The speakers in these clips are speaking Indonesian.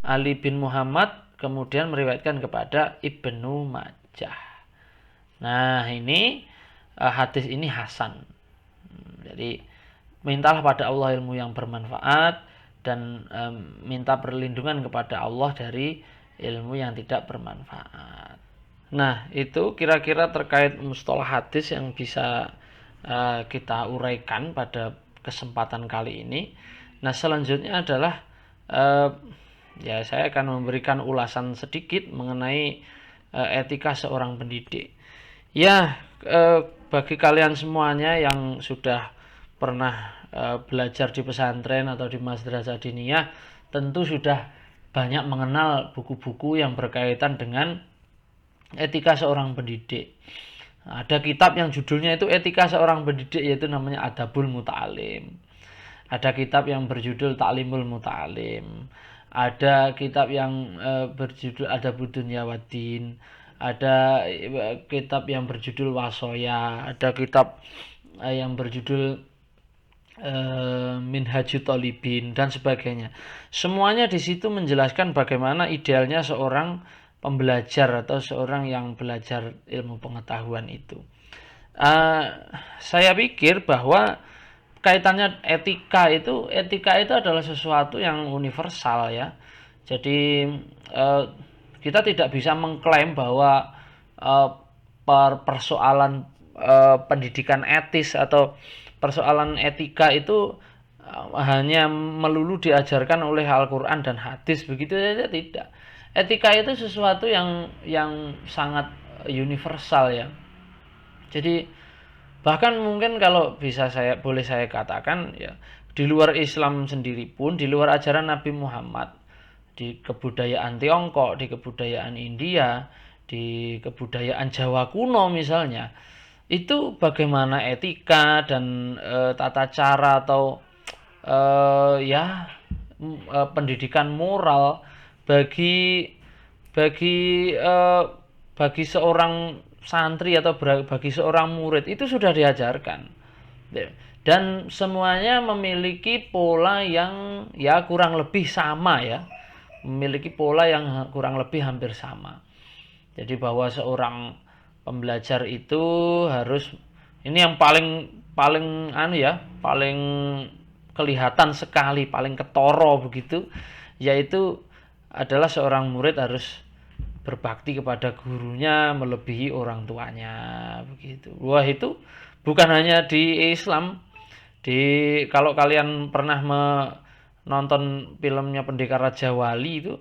Ali bin Muhammad kemudian meriwayatkan kepada Ibnu Majah. Nah, ini hadis ini hasan. Jadi mintalah pada Allah ilmu yang bermanfaat dan minta perlindungan kepada Allah dari ilmu yang tidak bermanfaat. Nah, itu kira-kira terkait mustalah hadis yang bisa kita uraikan pada kesempatan kali ini. Nah, selanjutnya adalah ya saya akan memberikan ulasan sedikit mengenai etika seorang pendidik. Ya, bagi kalian semuanya yang sudah pernah belajar di pesantren atau di madrasah diniyah, tentu sudah banyak mengenal buku-buku yang berkaitan dengan etika seorang pendidik. Ada kitab yang judulnya itu Etika Seorang Pendidik, yaitu namanya Adabul Muta'alim. Ada kitab yang berjudul Ta'limul Muta'alim. Ada kitab yang berjudul Adabud Dunya Waddin. Ada kitab yang berjudul Wasoya. Ada kitab yang berjudul Minhajut Thalibin dan sebagainya. Semuanya di situ menjelaskan bagaimana idealnya seorang pembelajar atau seorang yang belajar ilmu pengetahuan itu. Saya pikir bahwa kaitannya etika itu adalah sesuatu yang universal ya. Jadi kita tidak bisa mengklaim bahwa persoalan pendidikan etis atau persoalan etika itu hanya melulu diajarkan oleh Al-Quran dan hadis, begitu saja tidak. Etika itu sesuatu yang sangat universal ya. Jadi bahkan mungkin kalau boleh saya katakan ya, di luar Islam sendiri pun, di luar ajaran Nabi Muhammad, di kebudayaan Tiongkok, di kebudayaan India, di kebudayaan Jawa kuno misalnya, itu bagaimana etika dan tata cara atau pendidikan moral bagi seorang santri atau bagi seorang murid itu sudah diajarkan, dan semuanya memiliki pola yang ya kurang lebih sama ya, memiliki pola yang kurang lebih hampir sama. Jadi bahwa seorang pembelajar itu harus, ini yang paling paling kelihatan sekali, paling ketoro begitu, yaitu adalah seorang murid harus berbakti kepada gurunya melebihi orang tuanya begitu. Wah, itu bukan hanya di Islam. Kalau kalian pernah menonton filmnya Pendekar Raja Wali itu,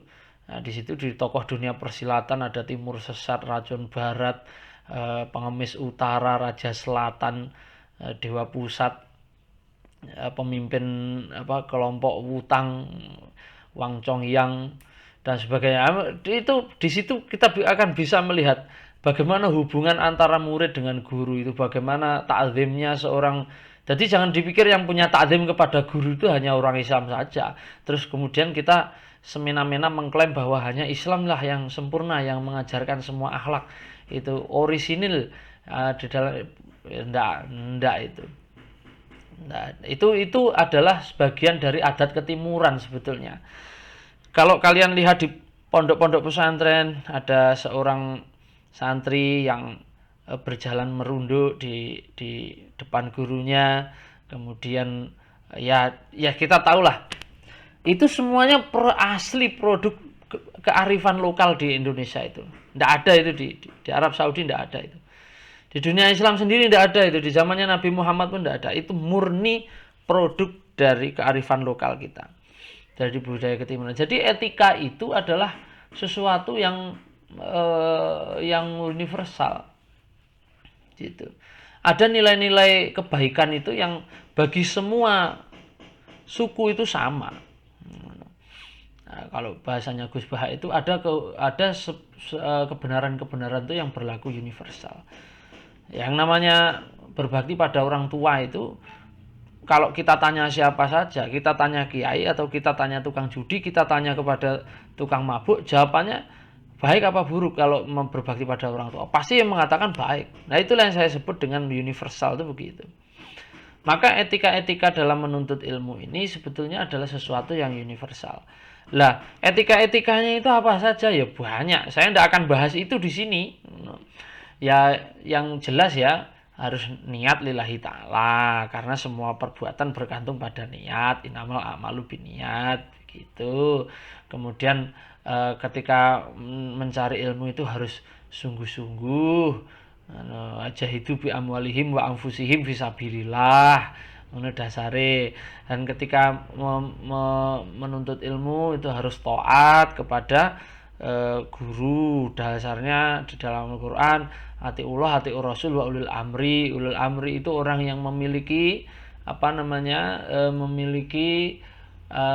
nah, di situ di tokoh dunia persilatan ada Timur Sesat, Racun Barat, Pengemis Utara, Raja Selatan, Dewa Pusat, pemimpin kelompok Wutang, Wang Chongyang dan sebagainya. Itu di situ kita akan bisa melihat bagaimana hubungan antara murid dengan guru itu, bagaimana ta'zimnya seorang. Jadi jangan dipikir yang punya ta'zim kepada guru itu hanya orang Islam saja. Terus kemudian kita semena-mena mengklaim bahwa hanya Islamlah yang sempurna, yang mengajarkan semua akhlak itu orisinil di dalam. Enggak itu. Nah, itu adalah sebagian dari adat ketimuran sebetulnya. Kalau kalian lihat di pondok-pondok pesantren, ada seorang santri yang berjalan merunduk di depan gurunya, kemudian ya kita tahulah itu semuanya asli produk kearifan lokal di Indonesia itu. Tidak ada itu di Arab Saudi, tidak ada itu. Di dunia Islam sendiri tidak ada itu. Di zamannya Nabi Muhammad pun tidak ada. Itu murni produk dari kearifan lokal kita, dari budaya ketimuran. Jadi etika itu adalah sesuatu yang universal. Gitu. Ada nilai-nilai kebaikan itu yang bagi semua suku itu sama. Nah, kalau bahasanya Gus Baha itu ada kebenaran-kebenaran itu yang berlaku universal. Yang namanya berbakti pada orang tua itu, kalau kita tanya siapa saja, kita tanya kiai atau kita tanya tukang judi, kita tanya kepada tukang mabuk, jawabannya baik apa buruk. Kalau berbakti pada orang tua pasti yang mengatakan baik. Nah, itulah yang saya sebut dengan universal itu begitu. Maka etika-etika dalam menuntut ilmu ini sebetulnya adalah sesuatu yang universal. Lah, etika-etikanya itu apa saja ya banyak. Saya tidak akan bahas itu di sini. Ya, yang jelas ya harus niat lillahi ta'ala karena semua perbuatan bergantung pada niat. Innamal a'malu binniyat gitu. Kemudian ketika mencari ilmu itu harus sungguh-sungguh. Jahidu bi amwalihim wa anfusihim fisabilillah. Ngono dasare. Dan ketika menuntut ilmu itu harus taat kepada guru. Dasarnya di dalam Al-Qur'an atiullah atiur rasul wa ulul amri. Ulul amri itu orang yang memiliki memiliki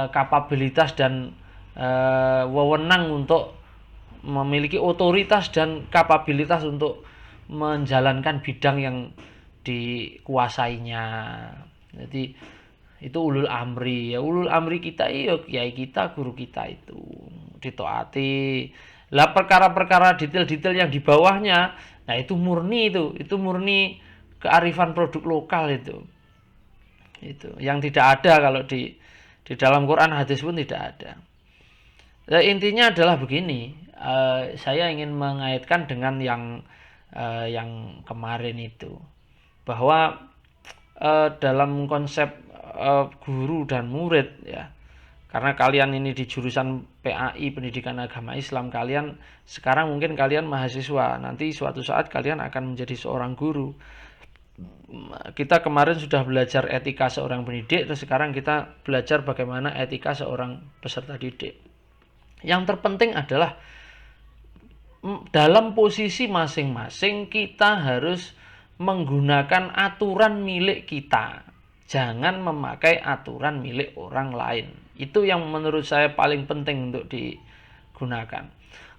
kapabilitas dan wewenang untuk memiliki otoritas dan kapabilitas untuk menjalankan bidang yang dikuasainya. Jadi itu ulul amri. Ya ulul amri kita iya kiai kita, guru kita itu ditaati. Lah perkara-perkara detail-detail yang di bawahnya, nah itu murni kearifan produk lokal itu. Itu yang tidak ada kalau di dalam Quran hadis pun tidak ada. Nah, intinya adalah begini, saya ingin mengaitkan dengan yang kemarin itu, bahwa dalam konsep guru dan murid ya, karena kalian ini di jurusan PAI Pendidikan Agama Islam, kalian sekarang mungkin kalian mahasiswa, nanti suatu saat kalian akan menjadi seorang guru. Kita kemarin sudah belajar etika seorang pendidik, terus sekarang kita belajar bagaimana etika seorang peserta didik. Yang terpenting adalah dalam posisi masing-masing kita harus menggunakan aturan milik kita. Jangan memakai aturan milik orang lain. Itu yang menurut saya paling penting untuk digunakan.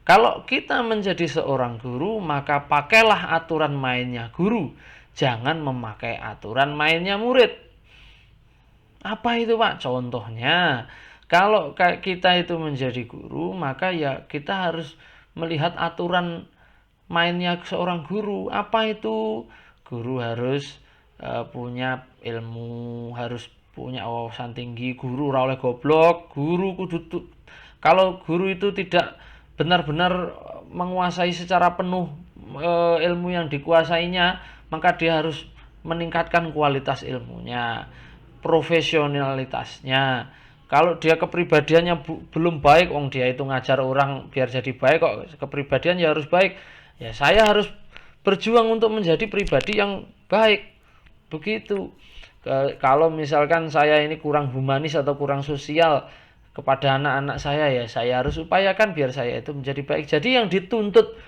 Kalau kita menjadi seorang guru, maka pakailah aturan mainnya guru. Jangan memakai aturan mainnya murid. Apa itu Pak? Contohnya, kalau kita itu menjadi guru, maka ya kita harus melihat aturan mainnya seorang guru. Apa itu? Guru harus punya ilmu, harus punya wawasan tinggi. Guru ora oleh goblok. Kalau guru itu tidak benar-benar menguasai secara penuh ilmu yang dikuasainya, maka dia harus meningkatkan kualitas ilmunya, profesionalitasnya. Kalau dia kepribadiannya belum baik, dia itu ngajar orang biar jadi baik kok, kepribadian ya harus baik. Ya saya harus berjuang untuk menjadi pribadi yang baik. Begitu. Kalau misalkan saya ini kurang humanis atau kurang sosial kepada anak-anak saya, ya saya harus upayakan biar saya itu menjadi baik. Jadi yang dituntut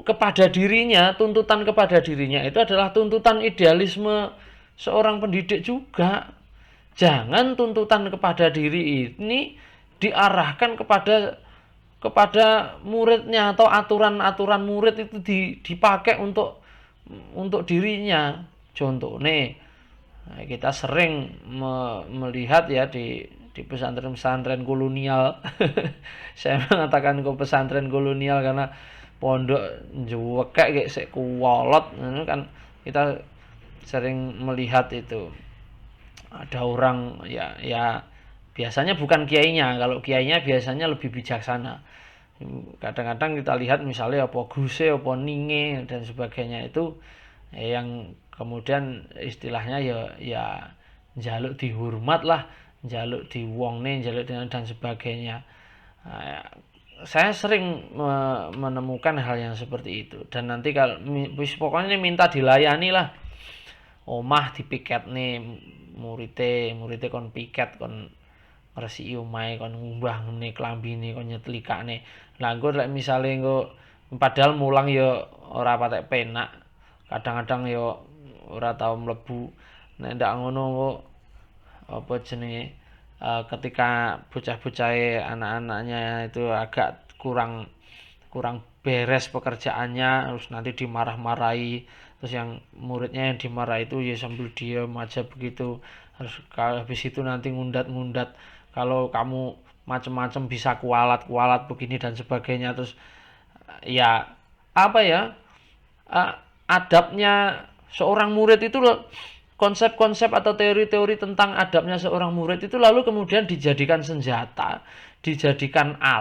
kepada dirinya, tuntutan kepada dirinya itu adalah tuntutan idealisme seorang pendidik juga. Jangan tuntutan kepada diri ini diarahkan kepada muridnya, atau aturan-aturan murid itu dipakai untuk dirinya. Contoh nih, kita sering melihat ya di pesantren-pesantren kolonial. Saya mengatakan ke pesantren kolonial karena pondok juwekek kayak sik kuwolot kan, kita sering melihat itu ada orang ya biasanya bukan kiainya. Kalau kiainya biasanya lebih bijaksana. Kadang-kadang kita lihat misalnya apa guse, apa ninge dan sebagainya itu yang kemudian istilahnya ya njaluk dihormat lah, njaluk diwongne, njaluk dan sebagainya. Saya sering menemukan hal yang seperti itu, dan nanti kalau pokoknya minta dilayani lah. Omah dipiket nih murid kon piket, kon ngresiki omahe, kon ngumbah ngene klambine, kon nyetlikane. Lah engko lek misale engko padahal mulang ya ora patek penak. Kadang-kadang ya ora tau mlebu. Nek ndak ngono engko apa jenenge ketika bocah-bocahe anak-anaknya itu agak kurang beres pekerjaannya, terus nanti dimarah-marahi, terus yang muridnya yang dimarah itu ya sambil diam aja begitu, harus habis itu nanti ngundat kalau kamu macam-macam bisa kualat begini dan sebagainya. Terus ya apa ya, adabnya seorang murid itu konsep-konsep atau teori-teori tentang adabnya seorang murid itu lalu kemudian dijadikan senjata, dijadikan alat